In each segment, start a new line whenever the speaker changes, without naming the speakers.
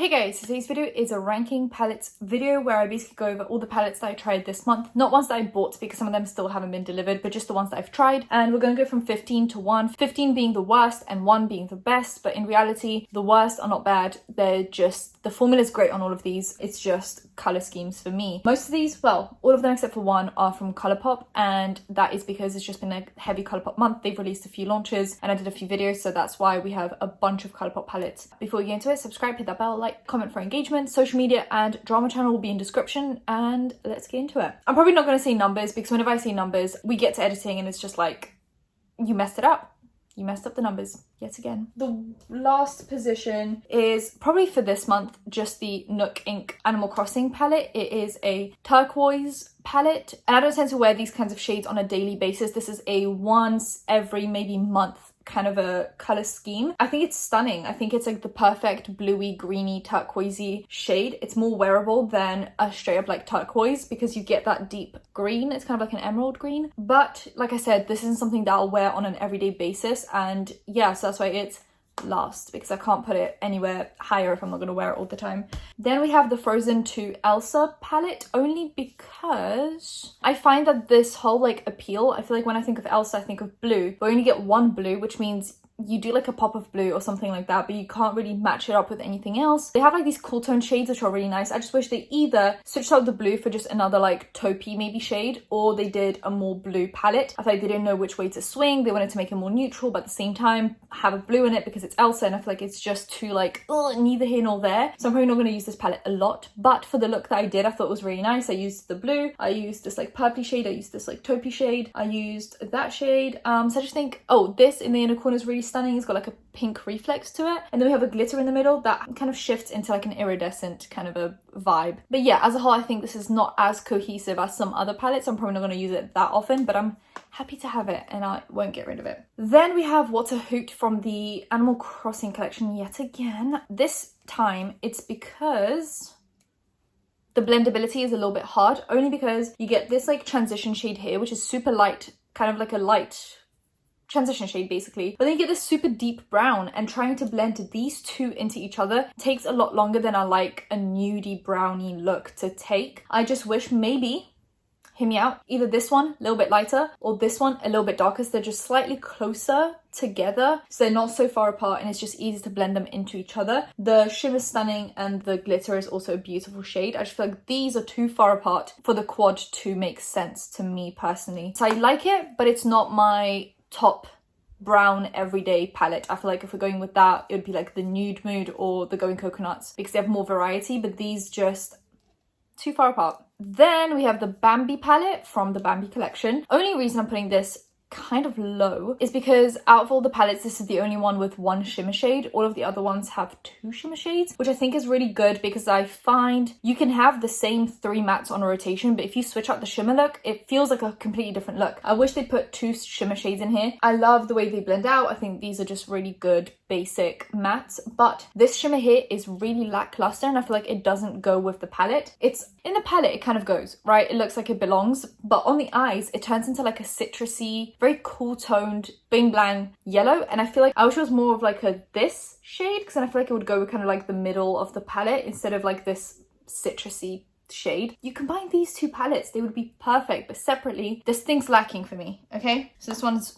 Hey guys, so today's video is a ranking palettes video where I basically go over all the palettes that I tried this month. Not ones that I bought because some of them still haven't been delivered, but just the ones that I've tried. And we're going to go from 15 to 1, 15 being the worst and 1 being the best. But in reality, the worst are not bad. They're just, the formula is great on all of these. It's just color schemes for me. Most of these, well, all of them except for one are from Colourpop, and that is because it's just been a heavy Colourpop month. They've released a few launches and I did a few videos, so that's why we have a bunch of Colourpop palettes. Before we get into it, subscribe, hit that bell, like, comment for engagement. Social media and drama channel will be in description, and let's get into it. I'm probably not going to say numbers because whenever I say numbers, we get to editing and it's just like, you messed it up. You messed up the numbers yet again. The last position is probably for this month, just the Nook Ink Animal Crossing palette. It is a turquoise palette, and I don't tend to wear these kinds of shades on a daily basis. This is a once every maybe month kind of a color scheme. I think it's stunning. I think it's like the perfect bluey, greeny, turquoisey shade. It's more wearable than a straight up like turquoise because you get that deep green. It's kind of like an emerald green. But like I said, this isn't something that I'll wear on an everyday basis. And yeah, so that's why it's last, because I can't put it anywhere higher if I'm not going to wear it all the time. Then we have the Frozen 2 Elsa palette, only because I find that this whole like appeal, I feel like when I think of Elsa I think of blue, but we only get one blue, which means you do like a pop of blue or something like that, but you can't really match it up with anything else. They have like these cool tone shades which are really nice. I just wish they either switched out the blue for just another like taupey maybe shade, or they did a more blue palette. I feel like they didn't know which way to swing. They wanted to make it more neutral but at the same time have a blue in it because it's Elsa, and I feel like it's just too like, ugh, neither here nor there. So I'm probably not going to use this palette a lot, but for the look that I did, I thought it was really nice. I used the blue, I used this like purpley shade, I used this like taupey shade, I used that shade. So I just think, oh, this in the inner corner is really stunning. It's got like a pink reflex to it, and then we have a glitter in the middle that kind of shifts into like an iridescent kind of a vibe. But yeah, as a whole, I think this is not as cohesive as some other palettes. I'm probably not going to use it that often, but I'm happy to have it and I won't get rid of it. Then we have What a Hoot from the Animal Crossing collection yet again. This time it's because the blendability is a little bit hard, only because you get this like transition shade here, which is super light, kind of like a light transition shade basically, but then you get this super deep brown, and trying to blend these two into each other takes a lot longer than I like a nudie brownie look to take. I just wish maybe, hear me out, either this one a little bit lighter or this one a little bit darker, so they're just slightly closer together so they're not so far apart and it's just easy to blend them into each other. The shimmer is stunning and the glitter is also a beautiful shade. I just feel like these are too far apart for the quad to make sense to me personally. So I like it, but it's not my top brown everyday palette. I feel like if we're going with that, it would be like the Nude Mood or the Going Coconuts because they have more variety, but these just too far apart. Then we have the Bambi palette from the Bambi collection. Only reason I'm putting this kind of low is because out of all the palettes, this is the only one with one shimmer shade. All of the other ones have 2 shimmer shades, which I think is really good because I find you can have the same 3 mattes on a rotation, but if you switch out the shimmer look, it feels like a completely different look. I wish they put 2 shimmer shades in here. I love the way they blend out. I think these are just really good basic mattes, but this shimmer here is really lackluster and I feel like it doesn't go with the palette. It's in the palette, it kind of goes, right? It looks like it belongs, but on the eyes, it turns into like a citrusy, very cool toned bing blang yellow, and I feel like I wish it was more of like a this shade because then I feel like it would go with kind of like the middle of the palette instead of like this citrusy shade. You combine these 2 palettes, they would be perfect, but separately there's things lacking for me. Okay, so this one's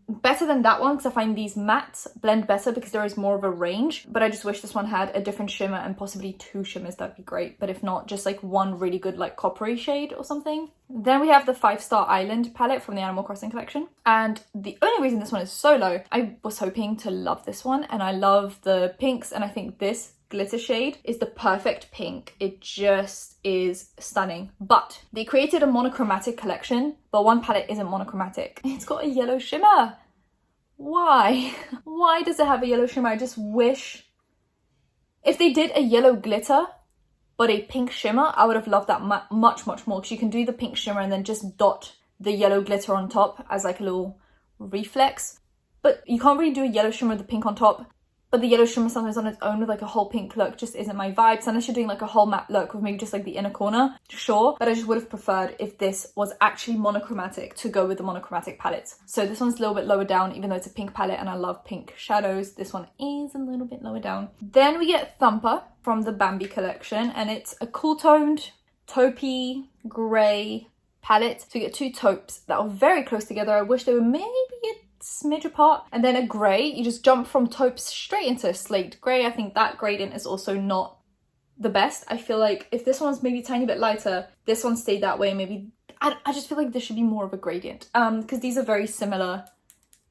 better than that one because I find these mattes blend better because there is more of a range, but I just wish this one had a different shimmer and possibly 2 shimmers. That'd be great, but if not, just like one really good like coppery shade or something. Then we have the 5-Star Island palette from the Animal Crossing collection, and the only reason this one is so low, I was hoping to love this one, and I love the pinks, and I think this glitter shade is the perfect pink. It just is stunning. But they created a monochromatic collection, but one palette isn't monochromatic. It's got a yellow shimmer. Why? Why does it have a yellow shimmer? I just wish if they did a yellow glitter but a pink shimmer, I would have loved that much more, because you can do the pink shimmer and then just dot the yellow glitter on top as like a little reflex, but you can't really do a yellow shimmer with the pink on top. but the yellow shimmer sometimes on its own with like a whole pink look just isn't my vibe. So unless you're doing like a whole matte look with maybe just like the inner corner, sure, but I just would have preferred if this was actually monochromatic to go with the monochromatic palettes. So this one's a little bit lower down, even though it's a pink palette and I love pink shadows. This one is a little bit lower down. Then we get Thumper from the Bambi collection, and it's a cool toned taupey grey palette. So you get two taupes that are very close together. I wish they were maybe a smidge apart, and then a grey. You just jump from taupes straight into a slate grey. I think that gradient is also not the best. I feel like if this one's maybe a tiny bit lighter, this one stayed that way, maybe I just feel like there should be more of a gradient, because these are very similar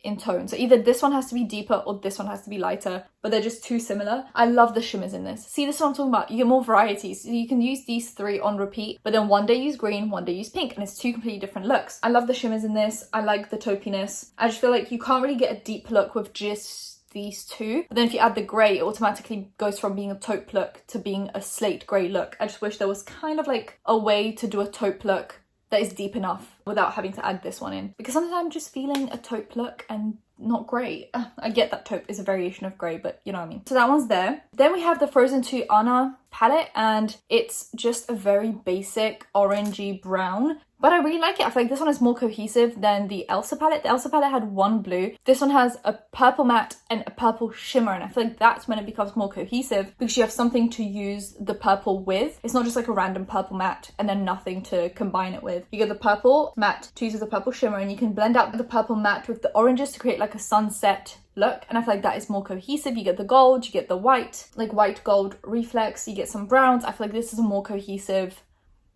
in tone. So either this one has to be deeper or this one has to be lighter, but they're just too similar. I love the shimmers in this. See, this is what I'm talking about. You get more varieties. So you can use these three on repeat, but then one day use green, one day use pink, and it's two completely different looks. I love the shimmers in this. I like the taupiness. I just feel like you can't really get a deep look with just these two. But then if you add the grey, it automatically goes from being a taupe look to being a slate grey look. I just wish there was kind of like a way to do a taupe look that is deep enough without having to add this one in, because sometimes I'm just feeling a taupe look and not grey. I get that taupe is a variation of grey, but you know what I mean. So that one's there. Then we have the Frozen 2 Anna palette, and it's just a very basic orangey brown, but I really like it. I feel like this one is more cohesive than the Elsa palette. The Elsa palette had one blue. This one has a purple matte and a purple shimmer, and I feel like that's when it becomes more cohesive, because you have something to use the purple with. It's not just like a random purple matte and then nothing to combine it with. You get the purple matte to use with the purple shimmer, and you can blend out the purple matte with the oranges to create like a sunset look, and I feel like that is more cohesive. You get the gold, you get the white, like white gold reflex, you get some browns. I feel like this is a more cohesive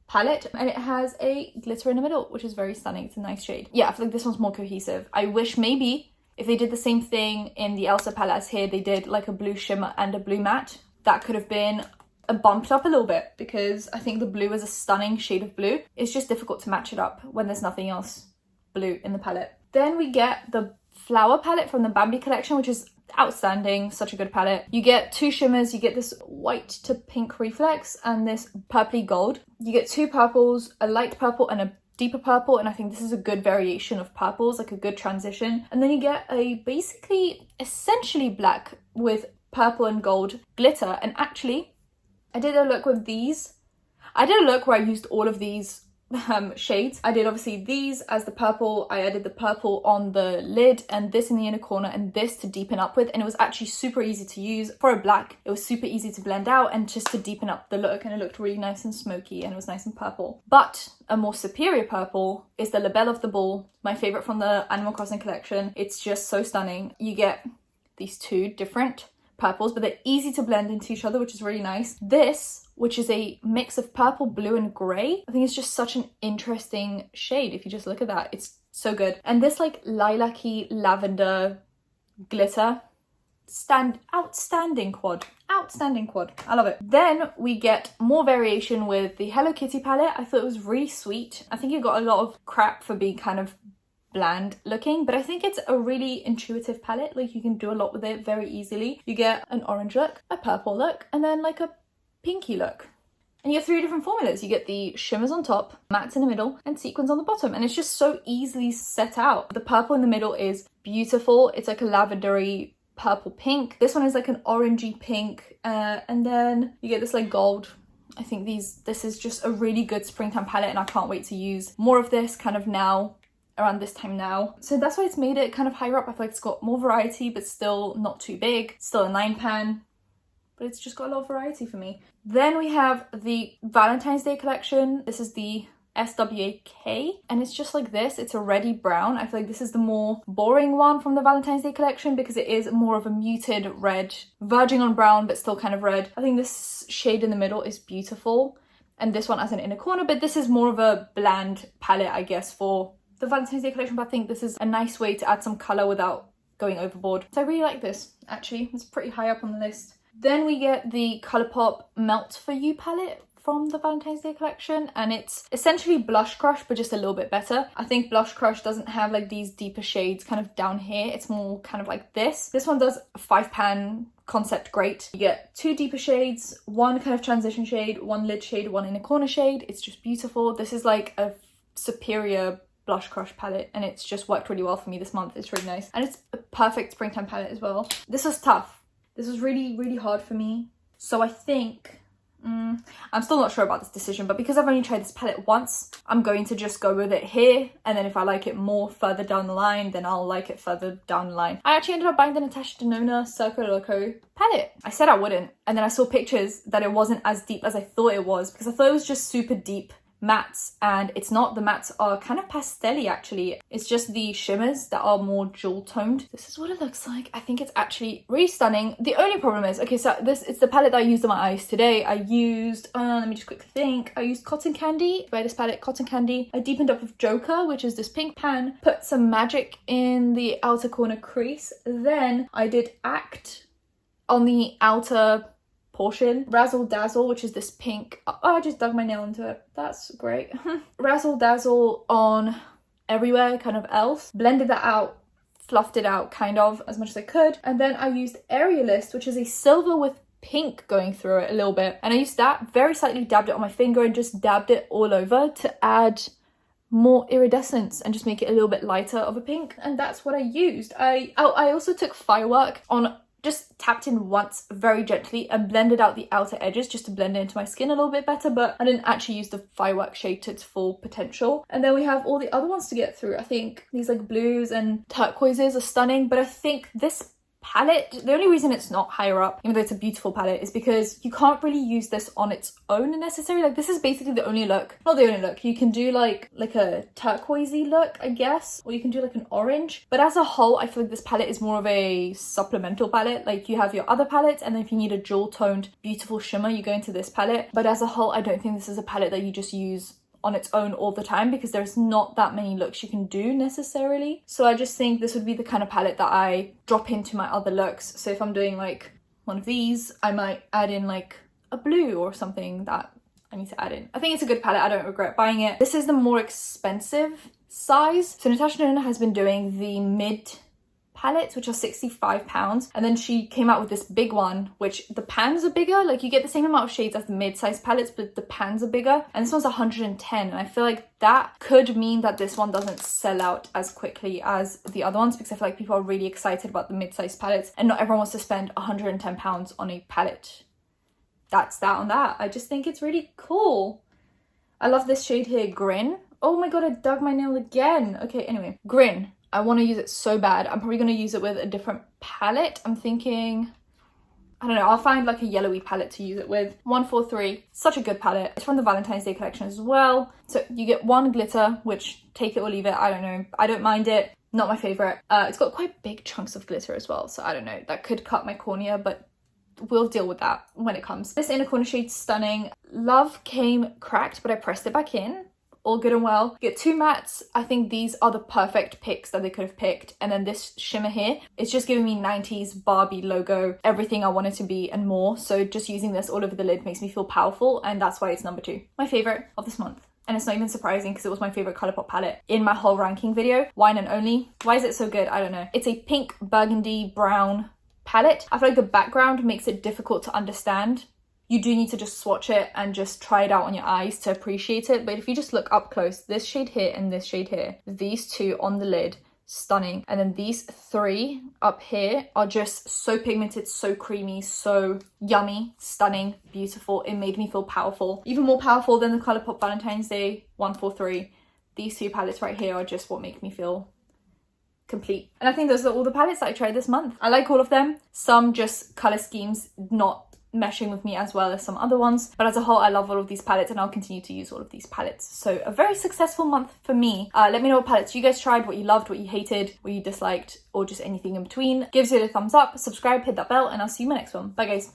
palette, and it has a glitter in the middle, which is very stunning. It's a nice shade. Yeah, I feel like this one's more cohesive. I wish maybe if they did the same thing in the Elsa palette as here, they did like a blue shimmer and a blue matte. That could have been bumped up a little bit, because I think the blue is a stunning shade of blue. It's just difficult to match it up when there's nothing else blue in the palette. Then we get the Flower palette from the Bambi collection, which is outstanding. Such a good palette. You get two shimmers. You get this white to pink reflex and this purpley gold. You get two purples, a light purple and a deeper purple, and I think this is a good variation of purples, like a good transition. And then you get a basically essentially black with purple and gold glitter. And actually I did a look with these. I did a look where I used all of these shades. I did obviously these as the purple. I added the purple on the lid and this in the inner corner and this to deepen up with, and it was actually super easy to use. For a black, it was super easy to blend out and just to deepen up the look, and it looked really nice and smoky and it was nice and purple. But a more superior purple is the La Belle of the Ball, my favorite from the Animal Crossing collection. It's just so stunning. You get these two different purples, but they're easy to blend into each other, which is really nice. This, which is a mix of purple, blue and grey, I think it's just such an interesting shade. If you just look at that, it's so good. And this like lilac-y lavender glitter, outstanding quad. I love it. Then we get more variation with the Hello Kitty palette. I thought it was really sweet. I think it got a lot of crap for being kind of bland looking, but I think it's a really intuitive palette. Like, you can do a lot with it very easily. You get an orange look, a purple look, and then like a pinky look. And you have three different formulas. You get the shimmers on top, mattes in the middle, and sequins on the bottom. And it's just so easily set out. The purple in the middle is beautiful. It's like a lavendery purple pink. This one is like an orangey pink. And then you get this like gold. I think this is just a really good springtime palette, and I can't wait to use more of this kind of now, around this time now. So that's why it's made it kind of higher up. I feel like it's got more variety, but still not too big. Still a 9-pan, but it's just got a lot of variety for me. Then we have the Valentine's Day collection. This is the SWAK, and it's just like this. It's a reddy brown. I feel like this is the more boring one from the Valentine's Day collection, because it is more of a muted red, verging on brown, but still kind of red. I think this shade in the middle is beautiful, and this one as an inner corner, but this is more of a bland palette, I guess, for the Valentine's Day collection. But I think this is a nice way to add some color without going overboard. So I really like this, actually. It's pretty high up on the list. Then we get the Colourpop Melt For You palette from the Valentine's Day collection, and it's essentially Blush Crush, but just a little bit better. I think Blush Crush doesn't have like these deeper shades kind of down here. It's more kind of like this. This one does a 5-pan concept great. You get two deeper shades, one kind of transition shade, one lid shade, one inner corner shade. It's just beautiful. This is like a superior Blush Crush palette, and it's just worked really well for me this month. It's really nice, and it's a perfect springtime palette as well. This was tough. This was really, really hard for me. So I think, I'm still not sure about this decision, but because I've only tried this palette once, I'm going to just go with it here. And then if I like it more further down the line, then I'll like it further down the line. I actually ended up buying the Natasha Denona Circo Loco palette. I said I wouldn't. And then I saw pictures that it wasn't as deep as I thought it was, because I thought it was just super deep mattes, and it's not. The mattes are kind of pastel-y actually. It's just the shimmers that are more jewel toned. This is what it looks like. I think it's actually really stunning. The only problem is, okay, so it's the palette that I used on my eyes today. I used, let me just quickly think. I used Cotton Candy by this palette, Cotton Candy. I deepened up with Joker, which is this pink pan, put some magic in the outer corner crease. Then I did Act on the outer portion, Razzle Dazzle, which is this pink. Oh, I just dug my nail into it. That's great. Razzle Dazzle on everywhere, kind of else. Blended that out, fluffed it out kind of as much as I could. And then I used Aerialist, which is a silver with pink going through it a little bit. And I used that, very slightly dabbed it on my finger and just dabbed it all over to add more iridescence and just make it a little bit lighter of a pink. And that's what I used. I also took Firework on, just tapped in once very gently and blended out the outer edges just to blend it into my skin a little bit better, but I didn't actually use the Firework shade to its full potential. And then we have all the other ones to get through. I think these like blues and turquoises are stunning, but I think this palette, the only reason it's not higher up, even though it's a beautiful palette, is because you can't really use this on its own necessarily. Like, this is basically the only look, not the only look. You can do like a turquoisey look, I guess, or you can do like an orange, but as a whole I feel like this palette is more of a supplemental palette. Like, you have your other palettes, and then if you need a jewel toned beautiful shimmer, you go into this palette. But as a whole, I don't think this is a palette that you just use on its own all the time, because there's not that many looks you can do necessarily. So I just think this would be the kind of palette that I drop into my other looks. So if I'm doing like one of these, I might add in like a blue or something that I need to add in. I think it's a good palette. I don't regret buying it. This is the more expensive size. So Natasha Denona has been doing the mid palettes, which are £65, and then she came out with this big one, which the pans are bigger. Like, you get the same amount of shades as the mid-size palettes, but the pans are bigger, and this one's 110, and I feel like that could mean that this one doesn't sell out as quickly as the other ones, because I feel like people are really excited about the mid-size palettes, and not everyone wants to spend £110 on a palette. That's that on that. I just think it's really cool. I love this shade here, Grin. Oh my god, I dug my nail again. Okay, anyway, Grin. I want to use it so bad. I'm probably going to use it with a different palette. I'm thinking, I don't know, I'll find like a yellowy palette to use it with. 143, such a good palette. It's from the Valentine's Day collection as well. So you get one glitter, which take it or leave it, I don't know. I don't mind it, not my favorite. It's got quite big chunks of glitter as well, so I don't know. That could cut my cornea, but we'll deal with that when it comes. This inner corner shade's stunning. Love came cracked, but I pressed it back in. All good and well. Get two mattes. I think these are the perfect picks that they could have picked. And then this shimmer here, it's just giving me 90s Barbie logo, everything I want it to be and more. So just using this all over the lid makes me feel powerful, and that's why it's number 2. My favorite of this month. And it's not even surprising, because it was my favorite Colourpop palette in my whole ranking video. Wine and Only. Why is it so good? I don't know. It's a pink, burgundy, brown palette. I feel like the background makes it difficult to understand. You do need to just swatch it and just try it out on your eyes to appreciate it. But if you just look up close, this shade here and this shade here, these two on the lid, stunning. And then these 3 up here are just so pigmented, so creamy, so yummy, stunning, beautiful. It made me feel powerful. Even more powerful than the Colourpop Valentine's Day 143. These 2 palettes right here are just what make me feel complete. And I think those are all the palettes that I tried this month. I like all of them. Some just colour schemes not meshing with me as well as some other ones, but as a whole I love all of these palettes, and I'll continue to use all of these palettes. So a very successful month for me. Let me know what palettes you guys tried, what you loved, what you hated, what you disliked, or just anything in between. Give it a thumbs up, subscribe, hit that bell, and I'll see you in my next one. Bye guys.